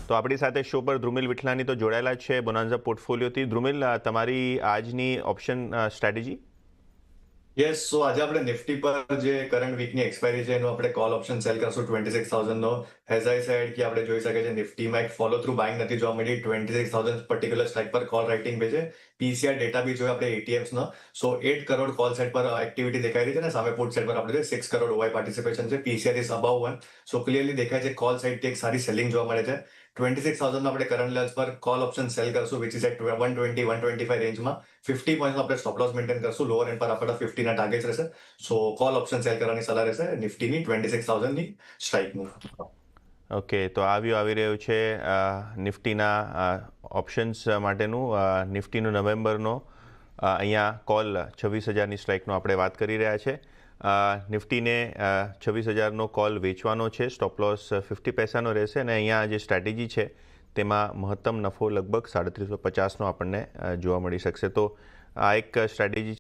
તો આપણી સાથે શો પર ધ્રુમિલ વિઠલાની તો જોડાયેલા છે બોનાન્ઝા પોર્ટફોલિયોથી. ધ્રુમિલ, તમારી આજની ઓપ્શન સ્ટ્રેટેજી? યસ, સો આજે આપણે નિફ્ટી પર જે કરંટ વીકની એક્સપાયરી છે એનું આપણે કોલ ઓપ્શન સેલ કરશું 26,000 નો. એઝ આઈ સેડ કે આપણે જોઈ શકીએ છીએ નિફ્ટીમાં એક ફોલો થ્રુ બાઇંગ નથી જોવા મળી. 26,000 પર્ટિક્યુલર સ્ટ્રાઇક પર કોલ રાઇટિંગ બે છે. પીસીઆર ડેટા બી જોઈએ આપણે એટીએમ્સ નો. સો 8 કરોડ કોલ સાઇડ પર એક્ટિવિટી દેખાઈ રહી છે ને સામે પુટ સાઇડ પર આપણે 6 કરોડ ઓવાય પાર્ટિસિપેશન છે. PCR is અબાવ 1. સો ક્લિયરલી દેખાય છે કોલ સાઇડથી એક સારી સેલિંગ જોવા મળે છે. 26,000 આપણે કરંટ લેવલ્સ પર કોલ ઓપ્શન સેલ કરશું વિચ ઇઝ એટ 120-125 રેન્જમાં. 50 પોઈન્ટ આપણે સ્ટોપ લોસ મેન્ટેન કરશું. લોઅર એન્ડ પર આપણા 50 ના ટાર્ગેટ્સ રહેશે. સો કોલ ઓપ્શન સેલ કરવાની સલાહ રહેશે નિફ્ટીની 26,000 ની સ્ટ્રાઇકનું. ઓકે, તો આવી રહ્યું છે નિફ્ટીના ઓપ્શન્સ માટેનું નિફ્ટીનું નવેમ્બરનો અહીંયા કોલ 26,000ની સ્ટ્રાઇકનો આપણે વાત કરી રહ્યા છે. નિફ્ટીને 26,000નો કોલ વેચવાનો છે. સ્ટોપ લોસ 50 પૈસાનો રહેશે અને અહીંયા જે સ્ટ્રેટેજી છે તેમાં મહત્તમ નફો લગભગ 350નો આપણને જોવા મળી શકશે. તો આ એક સ્ટ્રેટેજી